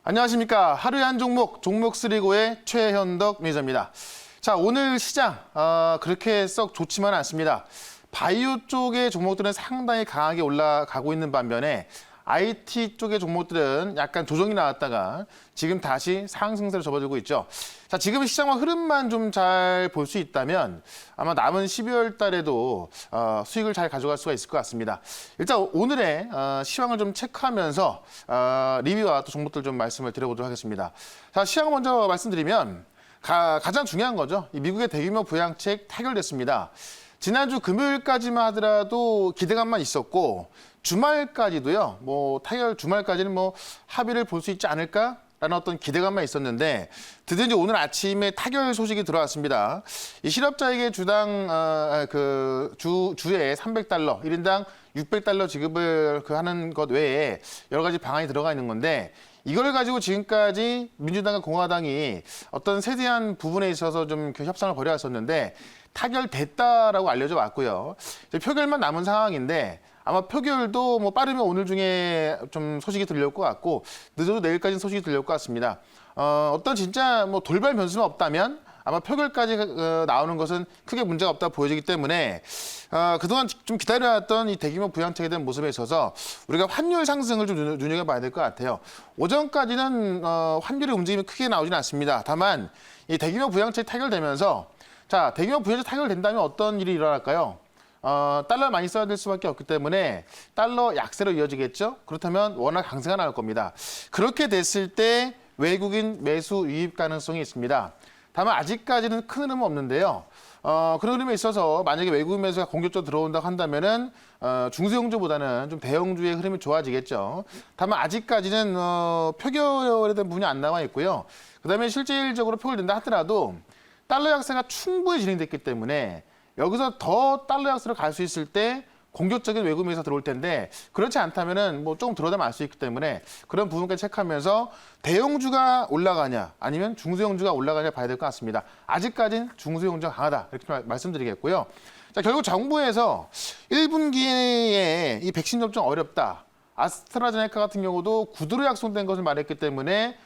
안녕하십니까. 하루에 한 종목, 종목 쓰리고의 최현덕 매니저입니다. 자, 오늘 시장 그렇게 썩 좋지만 않습니다. 바이오 쪽의 종목들은 상당히 강하게 올라가고 있는 반면에 IT 쪽의 종목들은 약간 조정이 나왔다가 지금 다시 상승세로 접어들고 있죠. 자, 지금 시장과 흐름만 좀 잘 볼 수 있다면 아마 남은 12월 달에도 수익을 잘 가져갈 수가 있을 것 같습니다. 일단 오늘의 시황을 좀 체크하면서 리뷰와 또 종목들 좀 말씀을 드려보도록 하겠습니다. 자, 시황을 먼저 말씀드리면 가장 중요한 거죠. 이 미국의 대규모 부양책 타결됐습니다. 지난주 금요일까지만 하더라도 기대감만 있었고 주말까지도요. 타결 주말까지는 합의를 볼 수 있지 않을까라는 어떤 기대감만 있었는데 드디어 이제 오늘 아침에 타결 소식이 들어왔습니다. 이 실업자에게 주당 주에 $300, 1인당 $600 지급을 하는 것 외에 여러 가지 방안이 들어가 있는 건데 이걸 가지고 지금까지 민주당과 공화당이 어떤 세세한 부분에 있어서 좀 협상을 벌여왔었는데 타결됐다라고 알려져 왔고요. 이제 표결만 남은 상황인데 아마 표결도 빠르면 오늘 중에 좀 소식이 들려올 것 같고 늦어도 내일까지는 소식이 들려올 것 같습니다. 어떤 진짜 돌발 변수는 없다면 아마 표결까지 나오는 것은 크게 문제가 없다 보여지기 때문에 그동안 좀 기다려왔던 이 대규모 부양책에 대한 모습에 있어서 우리가 환율 상승을 좀 눈여겨봐야 될 것 같아요. 오전까지는 환율의 움직임이 크게 나오지는 않습니다. 다만 이 대규모 부양책이 타결되면서 자, 대규모 부양책 타결된다면 어떤 일이 일어날까요? 달러 많이 써야 될 수밖에 없기 때문에 달러 약세로 이어지겠죠? 그렇다면 워낙 강세가 나올 겁니다. 그렇게 됐을 때 외국인 매수 유입 가능성이 있습니다. 다만 아직까지는 큰 흐름은 없는데요. 그런 흐름에 있어서 만약에 외국인 매수가 공격적으로 들어온다고 한다면은 중소형주보다는 좀 대형주의 흐름이 좋아지겠죠. 다만 아직까지는 표결에 대한 부분이 안 나와 있고요. 그다음에 실질적으로 표결된다 하더라도 달러 약세가 충분히 진행됐기 때문에 여기서 더 달러 약세로 갈 수 있을 때 공격적인 외국인 매수가 들어올 텐데 그렇지 않다면은 조금 들어가면 알 수 있기 때문에 그런 부분까지 체크하면서 대형주가 올라가냐 아니면 중소형주가 올라가냐 봐야 될 것 같습니다. 아직까지는 중소형주가 강하다 이렇게 말씀드리겠고요. 자, 결국 정부에서 1분기에 이 백신 접종 어렵다. 아스트라제네카 같은 경우도 구두로 약속된 것을 말했기 때문에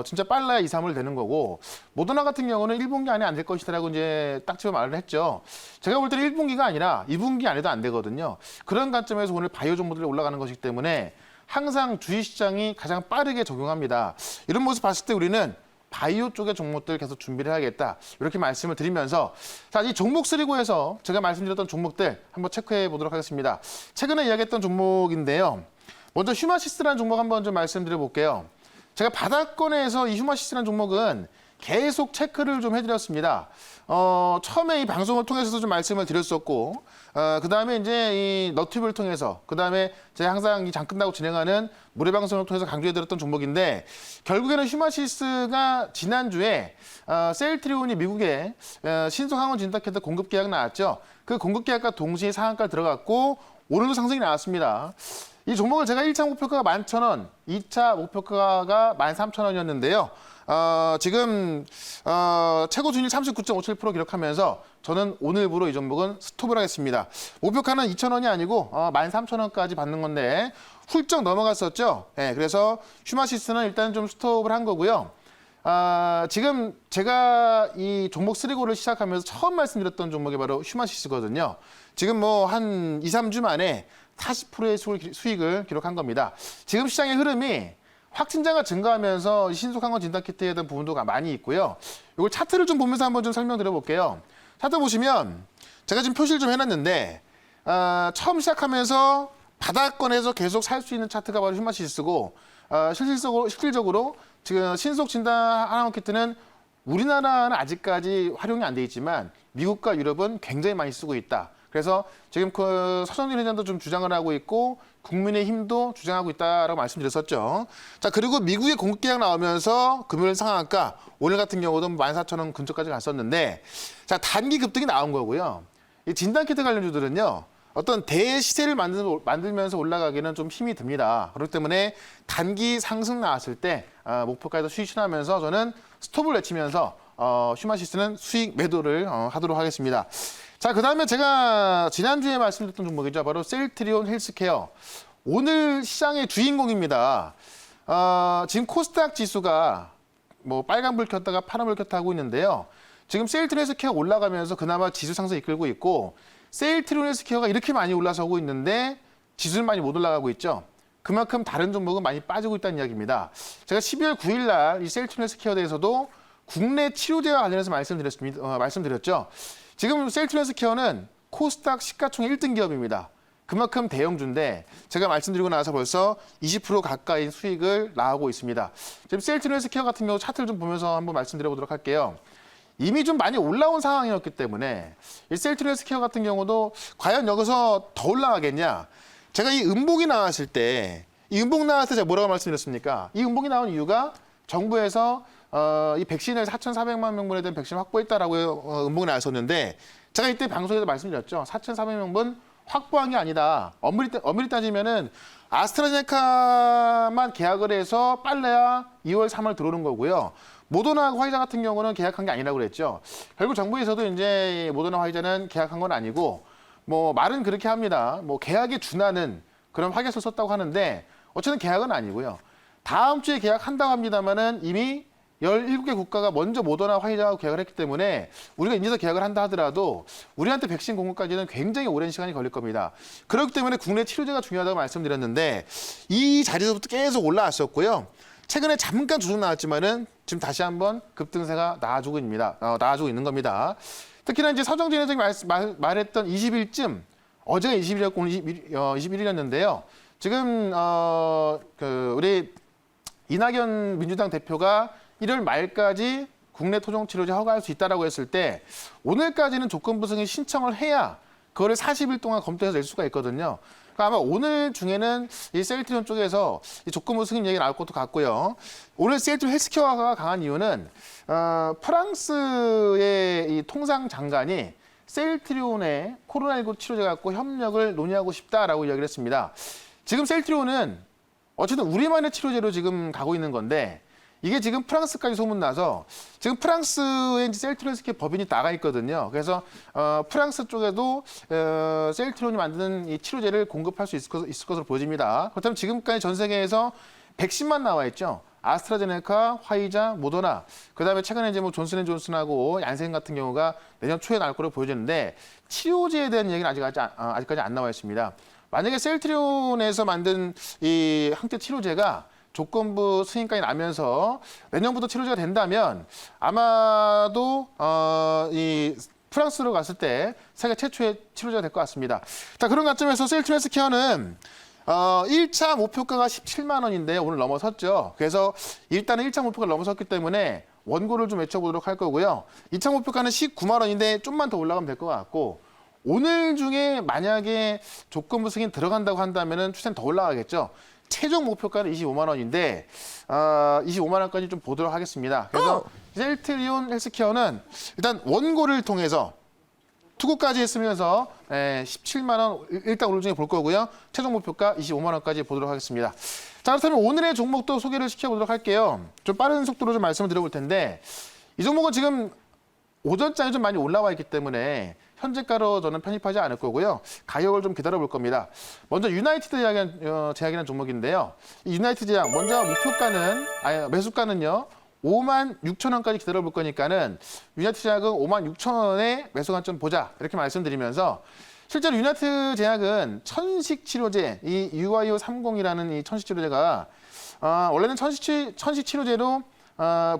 진짜 빨라야 2, 3월 되는 거고 모더나 같은 경우는 1분기 안에 안 될 것이다라고 이제 딱 집어 말을 했죠. 제가 볼 때는 1분기가 아니라 2분기 안에도 안 되거든요. 그런 관점에서 오늘 바이오 종목들이 올라가는 것이기 때문에 항상 주식시장이 가장 빠르게 적용합니다. 이런 모습 봤을 때 우리는 바이오 쪽의 종목들 계속 준비를 해야겠다. 이렇게 말씀을 드리면서 자, 이 종목 쓰리고에서 제가 말씀드렸던 종목들 한번 체크해 보도록 하겠습니다. 최근에 이야기했던 종목인데요. 먼저 휴마시스라는 종목 한번 좀 말씀드려 볼게요. 제가 바닥권에서 이 휴마시스라는 종목은 계속 체크를 좀 해드렸습니다. 처음에 이 방송을 통해서도 좀 말씀을 드렸었고, 그 다음에 이제 이 너튜브를 통해서, 그 다음에 제가 항상 이 장 끝나고 진행하는 무료 방송을 통해서 강조해드렸던 종목인데, 결국에는 휴마시스가 지난주에 셀트리온이 미국에 신속 항원 진단키트 공급 계약 나왔죠. 그 공급 계약과 동시에 상한가 들어갔고, 오늘도 상승이 나왔습니다. 이 종목을 제가 1차 목표가가 11,000원, 2차 목표가가 13,000원이었는데요. 지금 최고 수익률 39.57% 기록하면서 저는 오늘부로 이 종목은 스톱을 하겠습니다. 목표가는 2,000원이 아니고 13,000원까지 받는 건데 훌쩍 넘어갔었죠. 네, 그래서 휴마시스는 일단 좀 스톱을 한 거고요. 지금 제가 이 종목 쓰리고를 시작하면서 처음 말씀드렸던 종목이 바로 휴마시스거든요. 지금 한 2, 3주 만에 40%의 수익을 기록한 겁니다. 지금 시장의 흐름이 확진자가 증가하면서 신속항원 진단키트에 대한 부분도 많이 있고요. 이걸 차트를 좀 보면서 한번 좀 설명드려 볼게요. 차트 보시면 제가 지금 표시를 좀 해놨는데 처음 시작하면서 바닥권에서 계속 살 수 있는 차트가 바로 휴마시스고 실질적으로 지금 신속 진단 항원 키트는 우리나라는 아직까지 활용이 안 돼 있지만 미국과 유럽은 굉장히 많이 쓰고 있다. 그래서 지금 서정진 회장도 좀 주장을 하고 있고 국민의힘도 주장하고 있다라고 말씀드렸었죠. 자, 그리고 미국의 공급 계약 나오면서 금요일 상한가 오늘 같은 경우도 14,000원 근처까지 갔었는데 자, 단기 급등이 나온 거고요. 이 진단키트 관련주들은요. 어떤 대시세를 만들면서 올라가기는 좀 힘이 듭니다. 그렇기 때문에 단기 상승 나왔을 때 목표가에서 수익 실현하면서 저는 스톱을 외치면서 휴마시스는 수익 매도를 하도록 하겠습니다. 자, 그 다음에 제가 지난주에 말씀드렸던 종목이죠. 바로 셀트리온 헬스케어. 오늘 시장의 주인공입니다. 지금 코스닥 지수가 뭐 빨간불 켰다가 파란불 켰다 하고 있는데요. 지금 세일트론 헬스케어 올라가면서 그나마 지수 상승 이끌고 있고 세일트론 헬스케어가 이렇게 많이 올라서고 있는데 지수는 많이 못 올라가고 있죠. 그만큼 다른 종목은 많이 빠지고 있다는 이야기입니다. 제가 12월 9일 날 이 세일트론 헬스케어에 대해서도 국내 치료제와 관련해서 말씀드렸죠. 지금 세일트론 헬스케어는 코스닥 시가총액 1등 기업입니다. 그만큼 대형주인데 제가 말씀드리고 나서 벌써 20% 가까이 수익을 나오고 있습니다. 지금 세일트론 헬스케어 같은 경우 차트를 좀 보면서 한번 말씀드려보도록 할게요. 이미 좀 많이 올라온 상황이었기 때문에 이 세일트론 헬스케어 같은 경우도 과연 여기서 더 올라가겠냐. 제가 이 음봉이 나왔을 때, 이 음봉 나왔을 때 제가 뭐라고 말씀드렸습니까? 이 음봉이 나온 이유가 정부에서 이 백신을 4,400만 명분에 대한 백신을 확보했다라고 음봉이 나왔었는데 제가 이때 방송에서 말씀드렸죠. 4,400명분 확보한 게 아니다. 엄밀히 따지면은 아스트라제네카만 계약을 해서 빨라야 2월, 3월 들어오는 거고요. 모더나하고 화이자 같은 경우는 계약한 게 아니라고 그랬죠. 결국 정부에서도 이제 모더나 화이자는 계약한 건 아니고 뭐 말은 그렇게 합니다. 뭐 계약에 준하는 그런 확약서를 썼다고 하는데 어쨌든 계약은 아니고요. 다음 주에 계약한다고 합니다만은 이미 17개 국가가 먼저 모더나 화이자하고 계약을 했기 때문에 우리가 이제서 계약을 한다 하더라도 우리한테 백신 공급까지는 굉장히 오랜 시간이 걸릴 겁니다. 그렇기 때문에 국내 치료제가 중요하다고 말씀드렸는데 이 자리에서부터 계속 올라왔었고요. 최근에 잠깐 조정 나왔지만은 지금 다시 한번 급등세가 나와주고 있는 겁니다. 특히나 이제 서정진 회장이 말했던 20일쯤 어제가 20일이었고 오늘 21일이었는데요. 지금 우리 이낙연 민주당 대표가 1월 말까지 국내 토종치료제 허가할 수 있다라고 했을 때 오늘까지는 조건부 승인 신청을 해야 그거를 40일 동안 검토해서 낼 수가 있거든요. 그러니까 아마 오늘 중에는 이 세일트론 쪽에서 이 조건부 승인 얘기 나올 것도 같고요. 오늘 세일트론 헬스케어가 강한 이유는 프랑스의 이 통상 장관이 세일트론의 코로나19 치료제 갖고 협력을 논의하고 싶다라고 이야기를 했습니다. 지금 세일트론은 어쨌든 우리만의 치료제로 지금 가고 있는 건데 이게 지금 프랑스까지 소문나서 지금 프랑스에 이제 세일트론 헬스케어 법인이 나가 있거든요. 그래서 프랑스 쪽에도 세일트론이 만드는 이 치료제를 공급할 수 있을 것으로 보여집니다. 그렇다면 지금까지 전 세계에서 백신만 나와 있죠. 아스트라제네카, 화이자, 모더나, 그다음에 최근에 이제 뭐 존슨앤존슨하고 얀센 같은 경우가 내년 초에 나올 거로 보여지는데 치료제에 대한 얘기는 아직까지 안 나와 있습니다. 만약에 세일트론에서 만든 이 항체 치료제가 조건부 승인까지 나면서 내년부터 치료제가 된다면 아마도 이 프랑스로 갔을 때 세계 최초의 치료제가 될 것 같습니다. 자, 그런 관점에서 세일트론 헬스케어는 1차 목표가가 17만 원인데 오늘 넘어섰죠. 그래서 일단은 1차 목표가를 넘어섰기 때문에 원고를 좀 외쳐보도록 할 거고요. 2차 목표가는 19만 원인데 좀만 더 올라가면 될 것 같고 오늘 중에 만약에 조건부 승인 들어간다고 한다면 추세는 더 올라가겠죠. 최종 목표가는 25만 원인데 25만 원까지 좀 보도록 하겠습니다. 그래서 세일트론 헬스케어는 일단 원고를 통해서 투고까지 했으면서 17만 원 일단 오늘 중에 볼 거고요. 최종 목표가 25만 원까지 보도록 하겠습니다. 자, 그렇다면 오늘의 종목도 소개를 시켜보도록 할게요. 좀 빠른 속도로 좀 말씀을 드려볼 텐데 이 종목은 지금 오전장에 좀 많이 올라와 있기 때문에 현재가로 저는 편입하지 않을 거고요. 가격을 좀 기다려볼 겁니다. 먼저 유나이티드 제약이라는 종목인데요. 이 유나이티드 제약 먼저 매수가는요. 5만 6천 원까지 기다려볼 거니까는 유나이티드 제약은 5만 6천 원에 매수 관점 보자 이렇게 말씀드리면서 실제로 유나이티드 제약은 천식 치료제 이 UIO30이라는 이 천식 치료제가 원래는 천식 치료제로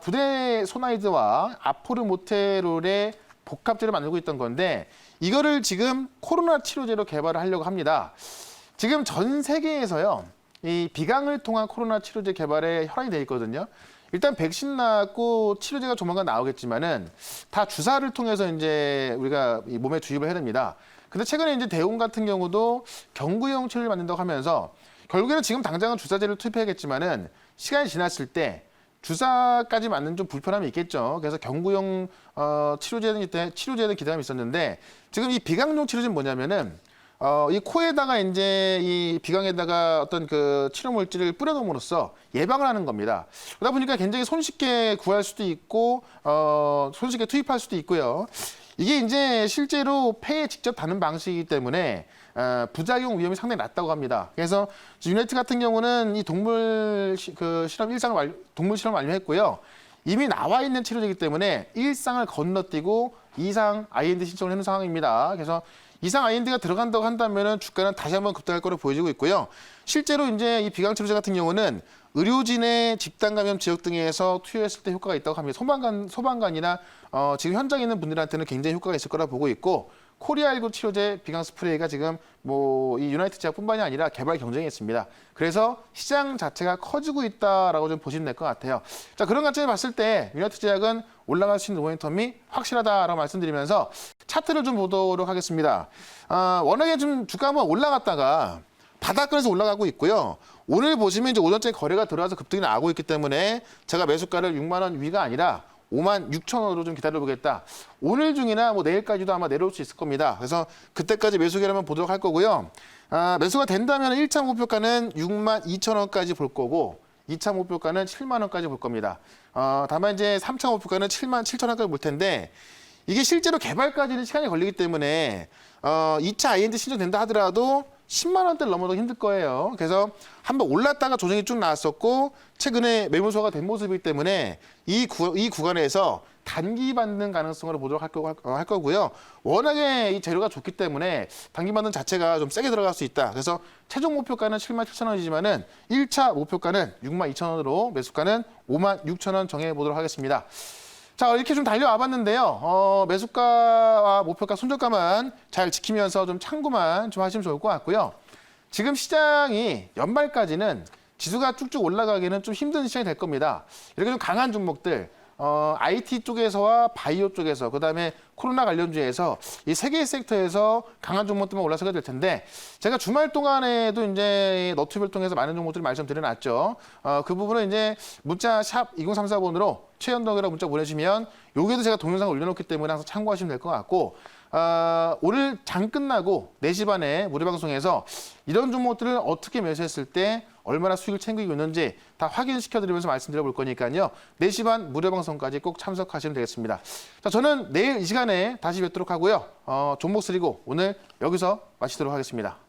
부데소나이드와 아포르모테롤의 복합제를 만들고 있던 건데 이거를 지금 코로나 치료제로 개발을 하려고 합니다. 지금 전 세계에서요. 이 비강을 통한 코로나 치료제 개발에 혈안이 돼 있거든요. 일단 백신 나왔고 치료제가 조만간 나오겠지만은 다 주사를 통해서 이제 우리가 이 몸에 주입을 해야 됩니다. 근데 최근에 이제 대웅 같은 경우도 경구용 치료를 만든다고 하면서 결국에는 지금 당장은 주사제를 투입해야겠지만은 시간이 지났을 때 주사까지 맞는 좀 불편함이 있겠죠. 그래서 경구용 치료제는 기대감이 있었는데 지금 이 비강용 치료제는 뭐냐면은 이 코에다가 이제 이 비강에다가 어떤 그 치료 물질을 뿌려놓음으로써 예방을 하는 겁니다. 그러다 보니까 굉장히 손쉽게 구할 수도 있고 손쉽게 투입할 수도 있고요. 이게 이제 실제로 폐에 직접 닿는 방식이기 때문에 부작용 위험이 상당히 낮다고 합니다. 그래서 유나이트 같은 경우는 이 동물 실험 완료했고요. 이미 나와 있는 치료제이기 때문에 1상을 건너뛰고 2상 IND 신청을 하는 상황입니다. 그래서 2상 IND가 들어간다고 한다면은 주가는 다시 한번 급등할 거로 보여지고 있고요. 실제로 이제 이 비강 치료제 같은 경우는 의료진의 집단 감염 지역 등에서 투여했을 때 효과가 있다고 합니다. 소방관이나 지금 현장에 있는 분들한테는 굉장히 효과가 있을 거라 보고 있고, 코리아19 치료제 비강 스프레이가 지금 뭐 이 유나이트 제약뿐만이 아니라 개발 경쟁이 있습니다. 그래서 시장 자체가 커지고 있다라고 좀 보시면 될 것 같아요. 자, 그런 관점에서 봤을 때 유나이트 제약은 올라갈 수 있는 모멘텀이 확실하다라고 말씀드리면서 차트를 좀 보도록 하겠습니다. 워낙에 좀 주가 한번 올라갔다가 바닥권에서 올라가고 있고요. 오늘 보시면 이제 오전째 거래가 들어와서 급등이 나고 있기 때문에 제가 매수가를 6만 원 위가 아니라 5만 6천 원으로 좀 기다려보겠다. 오늘 중이나 뭐 내일까지도 아마 내려올 수 있을 겁니다. 그래서 그때까지 매수 기회를 한번 보도록 할 거고요. 매수가 된다면 1차 목표가는 6만 2천 원까지 볼 거고 2차 목표가는 7만 원까지 볼 겁니다. 다만 이제 3차 목표가는 7만 7천 원까지 볼 텐데 이게 실제로 개발까지는 시간이 걸리기 때문에 2차 IND 신청된다 하더라도 10만 원대를 넘어도 힘들 거예요. 그래서 한번 올랐다가 조정이 쭉 나왔었고 최근에 매물소가 된 모습이기 때문에 이 구간에서 단기 받는 가능성으로 보도록 할 거고요. 워낙에 이 재료가 좋기 때문에 단기 받는 자체가 좀 세게 들어갈 수 있다. 그래서 최종 목표가는 7만 7천 원이지만은 1차 목표가는 6만 2천 원으로 매수가는 5만 6천 원 정해보도록 하겠습니다. 자, 이렇게 좀 달려와 봤는데요. 매수가와 목표가, 손절가만 잘 지키면서 좀 참고만 좀 하시면 좋을 것 같고요. 지금 시장이 연말까지는 지수가 쭉쭉 올라가기는 좀 힘든 시장이 될 겁니다. 이렇게 좀 강한 종목들, IT 쪽에서와 바이오 쪽에서, 그다음에 코로나 관련주에서 이 세 개의 섹터에서 강한 종목들만 올라서게 될 텐데, 제가 주말 동안에도 이제 너튜브를 통해서 많은 종목들을 말씀드려놨죠. 그 부분은 이제 문자 샵 2034번으로 최현덕이라고 문자 보내주시면 여기에도 제가 동영상을 올려놓기 때문에 항상 참고하시면 될 것 같고, 오늘 장 끝나고 4시 반에 무료 방송에서 이런 종목들을 어떻게 매수했을 때 얼마나 수익을 챙기고 있는지 다 확인시켜드리면서 말씀드려 볼 거니까요. 4시 반 무료 방송까지 꼭 참석하시면 되겠습니다. 자, 저는 내일 이 시간에 다시 뵙도록 하고요. 종목 쓰리고 오늘 여기서 마치도록 하겠습니다.